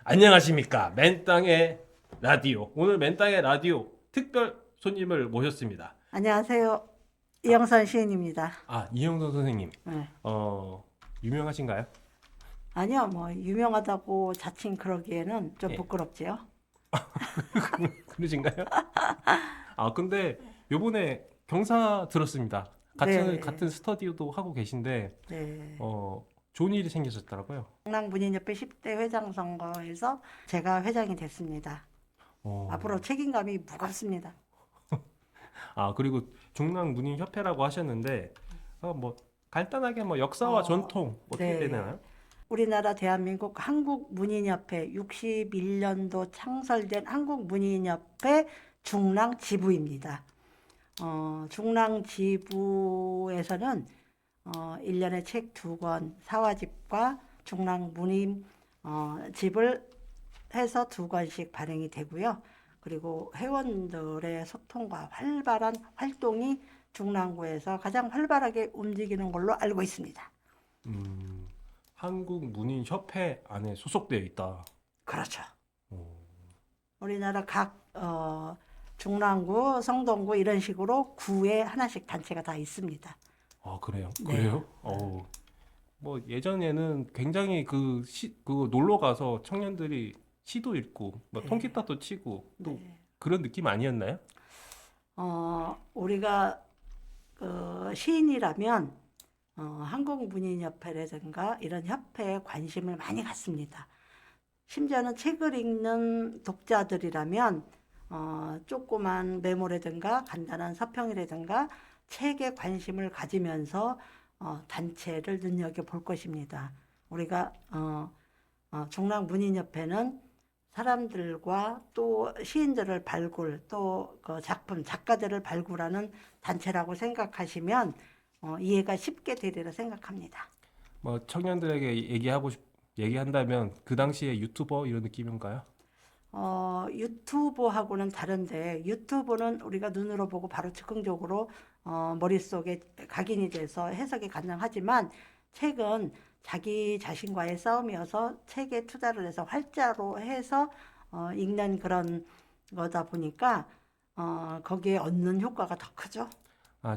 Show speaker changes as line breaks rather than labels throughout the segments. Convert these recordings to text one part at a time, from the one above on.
안녕하십니까. 맨땅의 라디오. 오늘 맨땅의 라디오 특별 손님을 모셨습니다.
안녕하세요.
아,
이영선 시인입니다.
이영선 선생님.
네.
어, 유명하신가요?
아니요, 뭐 유명하다고 자칭 그러기에는 좀
예.
부끄럽지요.
그러신가요? 근데 요번에 경사 들었습니다. 같은
네,
스터디오도 하고 계신데,
네.
좋은 일이 생기셨더라고요.
중랑문인협회 10대 회장 선거에서 제가 회장이 됐습니다. 앞으로
어,
책임감이 무겁습니다.
그리고 중랑문인협회라고 하셨는데, 뭐, 간단하게 뭐 역사와
어,
전통 어떻게
네.
되나요?
우리나라 대한민국 한국문인협회 61년도 창설된 한국문인협회 중랑지부입니다. 중랑지부에서는 1년에 책 2권, 사화집과 중랑문인 집을 해서 2권씩 발행이 되고요. 그리고 회원들의 소통과 활발한 활동이 중랑구에서 가장 활발하게 움직이는 걸로 알고 있습니다.
음, 한국문인협회 안에 소속되어 있다.
그렇죠.
어,
우리나라 각 중랑구, 성동구 이런 식으로 구에 하나씩 단체가 다 있습니다.
그래요?
네.
그래요? 뭐 예전에는 굉장히 그 놀러 가서 청년들이 시도 읽고 뭐
네.
통기타도 치고 또
네.
그런 느낌 아니었나요?
우리가 시인이라면 한국문인협회라든가 이런 협회에 관심을 많이 갖습니다. 심지어는 책을 읽는 독자들이라면 조그만 메모라든가 간단한 서평이라든가 책에 관심을 가지면서 단체를 눈여겨볼 것입니다. 우리가 중랑문인협회는 사람들과 또 시인들을 발굴, 또 그 작가들을 발굴하는 단체라고 생각하시면 이해가 쉽게 되리라 생각합니다.
뭐 청년들에게 얘기한다면 그 당시에 유튜버 이런 느낌인가요?
유튜브하고는 다른데 유튜브는 우리가 눈으로 보고 바로 즉흥적으로 머릿속에 각인이 돼서 해석이 가능하지만 책은 자기 자신과의 싸움이어서 책에 투자를 해서 활자로 해서 읽는 그런 거다 보니까 거기에 얻는 효과가 더 크죠.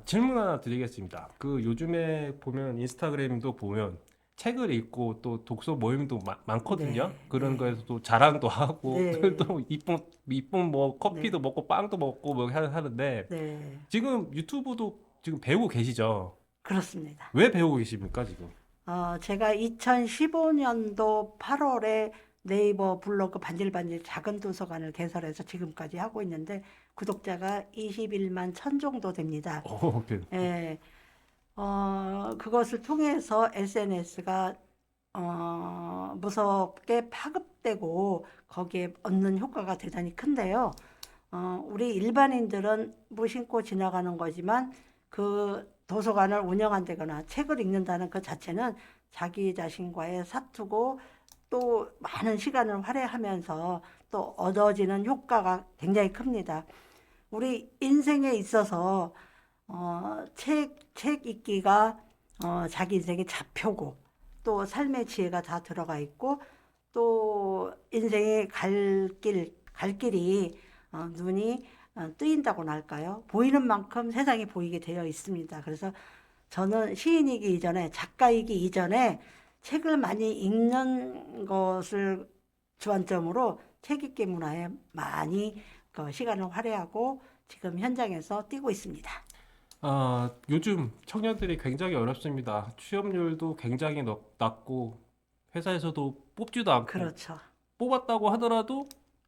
질문 하나 드리겠습니다. 그 요즘에 보면 인스타그램도 보면 책을 읽고 또 독서 모임도 많거든요.
네,
그런
네,
거에서 또 자랑도 하고
네,
또 이쁜 뭐 커피도
네,
먹고 빵도 먹고 뭐 하는데
네,
지금 유튜브도 지금 배우고 계시죠?
그렇습니다.
왜 배우고 계십니까, 지금?
제가 2015년도 8월에 네이버 블로그 반질반질 작은 도서관을 개설해서 지금까지 하고 있는데 구독자가 21만 천 정도 됩니다.
그,
예, 그것을 통해서 SNS가 무섭게 파급되고 거기에 얻는 효과가 대단히 큰데요. 우리 일반인들은 무심코 지나가는 거지만 그 도서관을 운영한다거나 책을 읽는다는 그 자체는 자기 자신과의 사투고 또 많은 시간을 할애하면서 또 얻어지는 효과가 굉장히 큽니다. 우리 인생에 있어서 책 읽기가 자기 인생의 좌표고 또 삶의 지혜가 다 들어가 있고 또 인생의 갈 길이 눈이 뜨인다고나 할까요? 보이는 만큼 세상이 보이게 되어 있습니다. 그래서 저는 시인이기 이전에 작가이기 이전에 책을 많이 읽는 것을 주안점으로 책 읽기 문화에 많이 그 시간을 할애하고 지금 현장에서 뛰고 있습니다.
요즘 청년들이 굉장히 어렵습니다. 취업률도 굉장히 낮고 회사에서도 뽑지도 않고
그렇죠.
뽑았다고 하더라도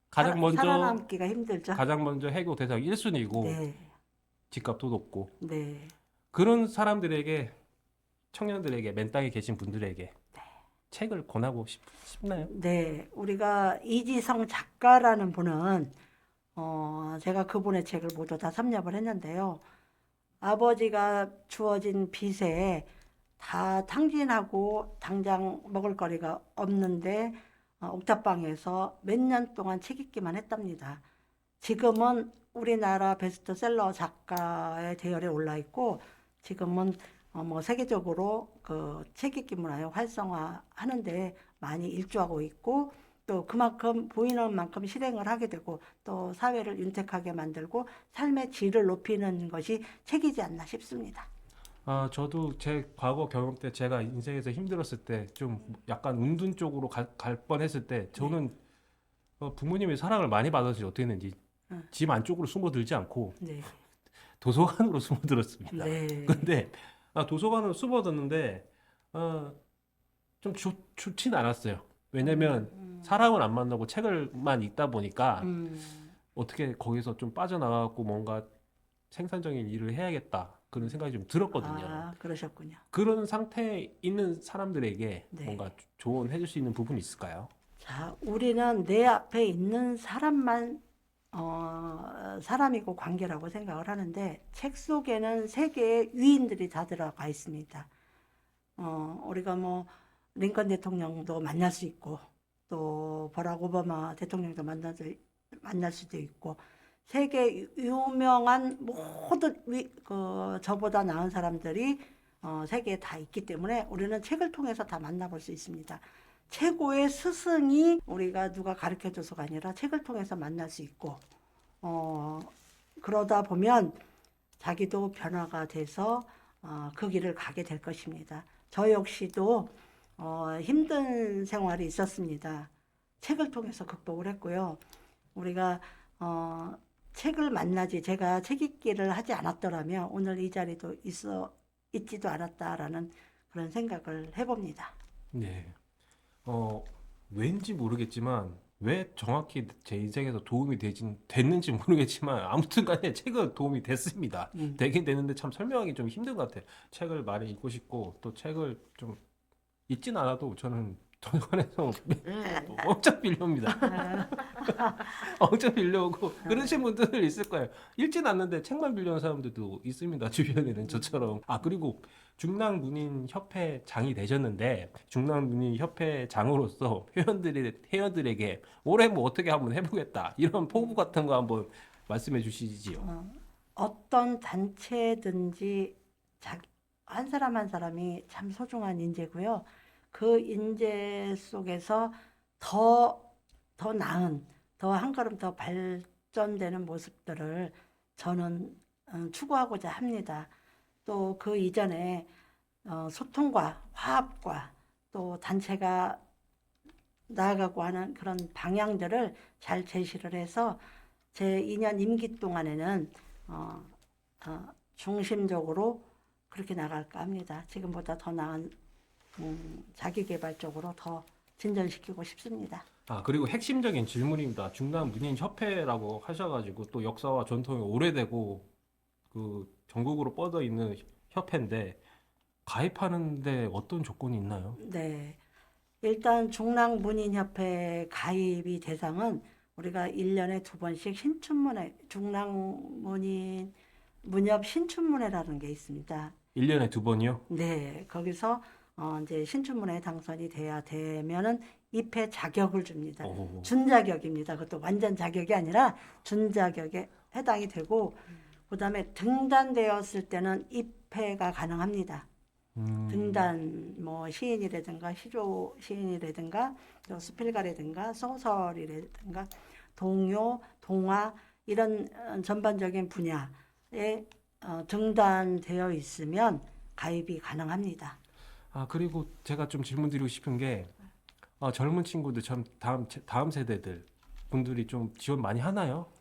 가장 먼저
살아남기가 힘들죠.
가장 먼저 해고 대상 1순위고
네,
집값도 높고
네.
그런 사람들에게 청년들에게 맨땅에 계신 분들에게 책을 권하고 싶나요?
네, 우리가 이지성 작가라는 분은 제가 그분의 책을 모두 다 섭렵을 했는데요. 아버지가 주어진 빚에 다 탕진하고 당장 먹을거리가 없는데 옥탑방에서 몇 년 동안 책 읽기만 했답니다. 지금은 우리나라 베스트셀러 작가의 대열에 올라 있고 지금은 뭐 세계적으로 그 책 읽기 문화를 활성화하는데 많이 일조하고 있고 또 그만큼 보이는 만큼 실행을 하게 되고 또 사회를 윤택하게 만들고 삶의 질을 높이는 것이 책이지 않나 싶습니다.
아, 저도 제 과거 경험 때 제가 인생에서 힘들었을 때 좀 약간 운둔 쪽으로 갈 뻔했을 때
네.
저는 부모님의 사랑을 많이 받아서 어떻게 했는지
응.
집 안쪽으로 숨어들지 않고
네.
도서관으로 숨어들었습니다.
네.
근데 도서관으로 숨어들었는데 좀 좋진 않았어요. 왜냐면 사람을 안 만나고 책을만 읽다 보니까
음,
어떻게 거기서 좀 빠져나가고 뭔가 생산적인 일을 해야겠다 그런 생각이 좀 들었거든요.
그러셨군요.
그런 상태에 있는 사람들에게
네.
뭔가 조언해 줄 수 있는 부분이 있을까요?
자, 우리는 내 앞에 있는 사람만 사람이고 관계라고 생각을 하는데 책 속에는 세계의 위인들이 다 들어가 있습니다. 우리가 뭐 링컨 대통령도 만날 수 있고 또 버락 오바마 대통령도 만날 수도 있고 세계 유명한 모든 저보다 나은 사람들이 세계에 다 있기 때문에 우리는 책을 통해서 다 만나볼 수 있습니다. 최고의 스승이 우리가 누가 가르쳐줘서가 아니라 책을 통해서 만날 수 있고 그러다 보면 자기도 변화가 돼서 그 길을 가게 될 것입니다. 저 역시도 힘든 생활이 있었습니다. 책을 통해서 극복을 했고요. 우리가 책을 만나지 제가 책 읽기를 하지 않았더라면 오늘 이 자리도 있지도 않았다라는 그런 생각을 해봅니다.
네. 왠지 모르겠지만 왜 정확히 제 인생에서 도움이 됐는지 모르겠지만 아무튼 간에 책은 도움이 됐습니다. 되긴 되는데 참 설명하기 좀 힘든 것 같아요. 책을 많이 읽고 싶고 또 책을 좀 읽진 않아도 저는 도서관에서 엄청 빌려옵니다. 엄청 빌려오고 그러신 분들 있을 거예요. 읽진 않는데 책만 빌려오는 사람들도 있습니다. 주변에는 저처럼. 그리고 중랑문인협회 장이 되셨는데 중랑문인협회 장으로서 회원들에게 올해 뭐 어떻게 한번 해보겠다 이런 포부 같은 거 한번 말씀해 주시지요.
어떤 단체든지 한 사람 한 사람이 참 소중한 인재고요. 그 인재 속에서 더 나은, 더 한 걸음 더 발전되는 모습들을 저는 추구하고자 합니다. 또 그 이전에 소통과 화합과 또 단체가 나아가고 하는 그런 방향들을 잘 제시를 해서 제 2년 임기 동안에는 중심적으로 그렇게 나갈까 합니다. 지금보다 더 나은 자기개발 쪽으로 더 진전시키고 싶습니다.
그리고 핵심적인 질문입니다. 중랑문인협회라고 하셔가지고 또 역사와 전통이 오래되고 그 전국으로 뻗어 있는 협회인데 가입하는데 어떤 조건이 있나요?
네. 일단 중랑문인협회 가입이 대상은 우리가 1년에 2번씩 중랑문인 문협 신춘문회라는 게 있습니다.
1년에 2번이요?
네, 거기서 이제 신춘문회에 당선이 돼야 되면은 입회 자격을 줍니다.
오.
준자격입니다. 그것도 완전 자격이 아니라 준자격에 해당이 되고 그다음에 등단되었을 때는 입회가 가능합니다. 등단 뭐 시인이라든가 시조 시인이라든가 또 수필가라든가 소설이라든가 동요, 동화 이런 전반적인 분야에 등단되어 있으면 가입이 가능합니다.
그리고 제가 좀 질문 드리고 싶은 게 젊은 친구들 참 다음 세대들 분들이 좀 지원 많이 하나요?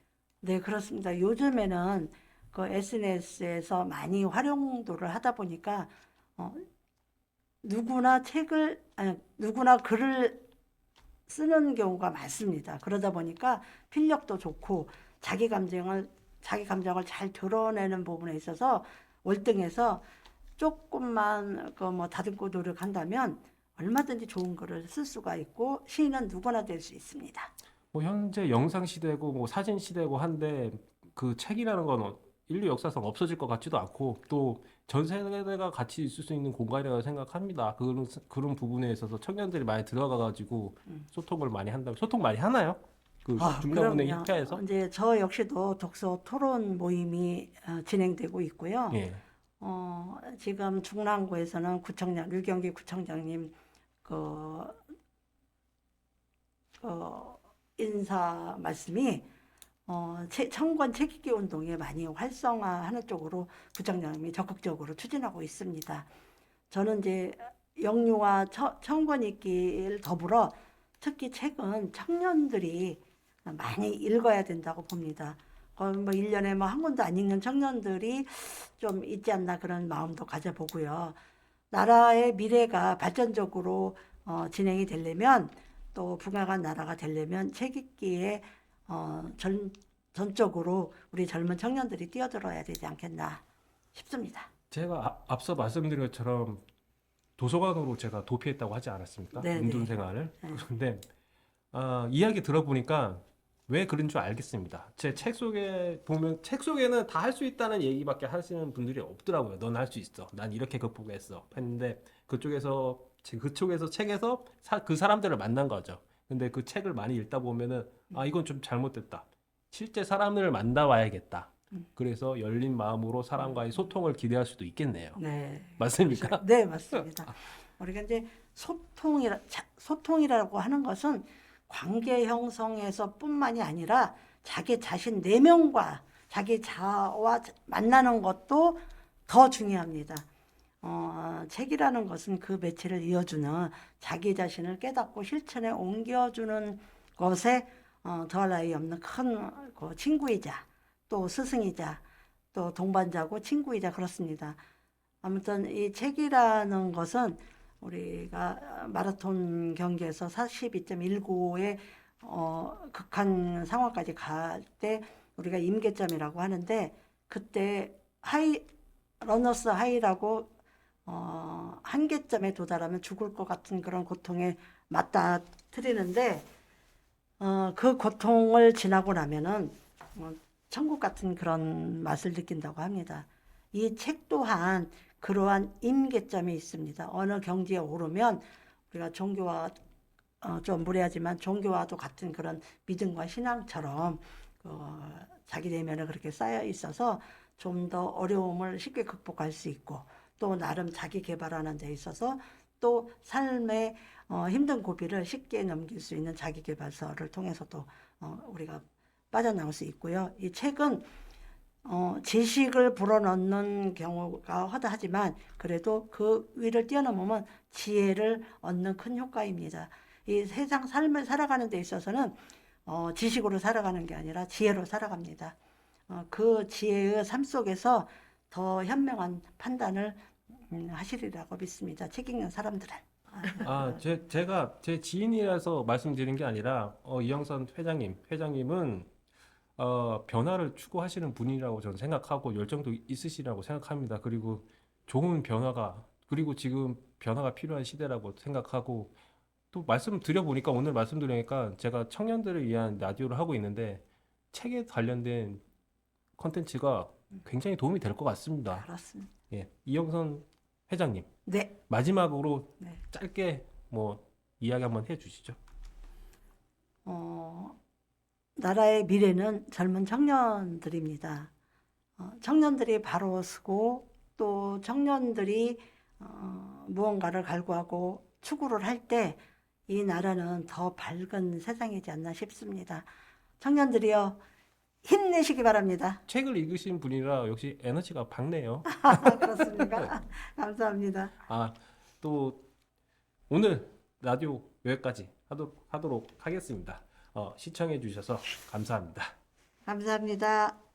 네, 그렇습니다. 요즘에는 그 SNS에서 많이 활용도를 하다 보니까 누구나 누구나 글을 쓰는 경우가 많습니다. 그러다 보니까 필력도 좋고 자기 감정을 잘 드러내는 부분에 있어서 월등해서 조금만 뭐 다듬고 노력한다면 얼마든지 좋은 글을 쓸 수가 있고 시인은 누구나 될 수 있습니다.
뭐 현재 영상 시대고 뭐 사진 시대고 한데 그 책이라는 건 인류 역사상 없어질 것 같지도 않고 또 전 세대가 같이 있을 수 있는 공간이라고 생각합니다. 그런 부분에 있어서 청년들이 많이 들어가 가지고 소통을 많이 한다면 소통 많이 하나요? 그 중랑문의
그럼요.
협회에서?
이제 저 역시도 독서 토론 모임이 진행되고 있고요.
예.
지금 류경기 구청장님 그 인사 말씀이 청건 책읽기 운동에 많이 활성화하는 쪽으로 부장님이 적극적으로 추진하고 있습니다. 저는 이제 영유아 청건 읽기를 더불어 특히 책은 청년들이 많이 읽어야 된다고 봅니다. 거의 뭐 1년에 뭐 한 권도 안 읽는 청년들이 좀 있지 않나 그런 마음도 가져보고요. 나라의 미래가 발전적으로 진행이 되려면 또 부강한 나라가 되려면 책 읽기에 전적으로 우리 젊은 청년들이 뛰어들어야 되지 않겠나 싶습니다.
제가 앞서 말씀드린 것처럼 도서관으로 제가 도피했다고 하지 않았습니까?
네네.
운동 생활을.
네.
그런데 이야기 들어보니까 왜 그런 줄 알겠습니다. 제 책 속에 보면 책 속에는 다 할 수 있다는 얘기밖에 하시는 분들이 없더라고요. 넌 할 수 있어. 난 이렇게 극복했어. 했는데 그쪽에서 책에서 그 사람들을 만난 거죠. 근데 그 책을 많이 읽다 보면은 이건 좀 잘못됐다. 실제 사람을 만나봐야겠다. 그래서 열린 마음으로 사람과의 소통을 기대할 수도 있겠네요.
네.
맞습니까?
네, 맞습니다. 우리가 이제 소통이라고 하는 것은 관계 형성에서뿐만이 아니라 자기 자신 내면과 자기 자아와 만나는 것도 더 중요합니다. 책이라는 것은 그 매체를 이어주는 자기 자신을 깨닫고 실천에 옮겨주는 것에 더할 나위 없는 큰 그 친구이자 또 스승이자 또 동반자고 친구이자 그렇습니다. 아무튼 이 책이라는 것은 우리가 마라톤 경기에서 42.19의 극한 상황까지 갈 때 우리가 임계점이라고 하는데 그때 러너스 하이라고 한계점에 도달하면 죽을 것 같은 그런 고통에 맞닥뜨리는데 그 고통을 지나고 나면은 천국 같은 그런 맛을 느낀다고 합니다. 이 책 또한 그러한 임계점이 있습니다. 어느 경지에 오르면 우리가 종교와 좀 무례하지만 종교와도 같은 그런 믿음과 신앙처럼 자기 내면에 그렇게 쌓여 있어서 좀 더 어려움을 쉽게 극복할 수 있고 또 나름 자기 개발하는 데 있어서 또 삶의 힘든 고비를 쉽게 넘길 수 있는 자기 개발서를 통해서도 우리가 빠져나올 수 있고요. 이 책은 지식을 불어넣는 경우가 허다하지만 그래도 그 위를 뛰어넘으면 지혜를 얻는 큰 효과입니다. 이 세상 삶을 살아가는 데 있어서는 지식으로 살아가는 게 아니라 지혜로 살아갑니다. 그 지혜의 삶 속에서 더 현명한 판단을 하시리라고 믿습니다. 책 읽는 사람들은.
제가 제 지인이라서 말씀드린 게 아니라 이영선 회장님은 변화를 추구하시는 분이라고 저는 생각하고 열정도 있으시라고 생각합니다. 그리고 좋은 그리고 지금 변화가 필요한 시대라고 생각하고 또 말씀드려보니까 오늘 말씀드리니까 제가 청년들을 위한 라디오를 하고 있는데 책에 관련된 컨텐츠가 굉장히 도움이 될 것 같습니다.
그렇습니다.
예, 이영선 회장님
네.
마지막으로
네.
짧게 이야기 한번 해주시죠.
나라의 미래는 젊은 청년들입니다. 청년들이 바로 서고 또 청년들이 무언가를 갈구하고 추구를 할 때 이 나라는 더 밝은 세상이지 않나 싶습니다. 청년들이여 힘내시기 바랍니다.
책을 읽으신 분이라 역시 에너지가 밝네요.
그렇습니까? 감사합니다.
또 오늘 라디오 여기까지 하도록 하겠습니다. 시청해 주셔서 감사합니다.
감사합니다.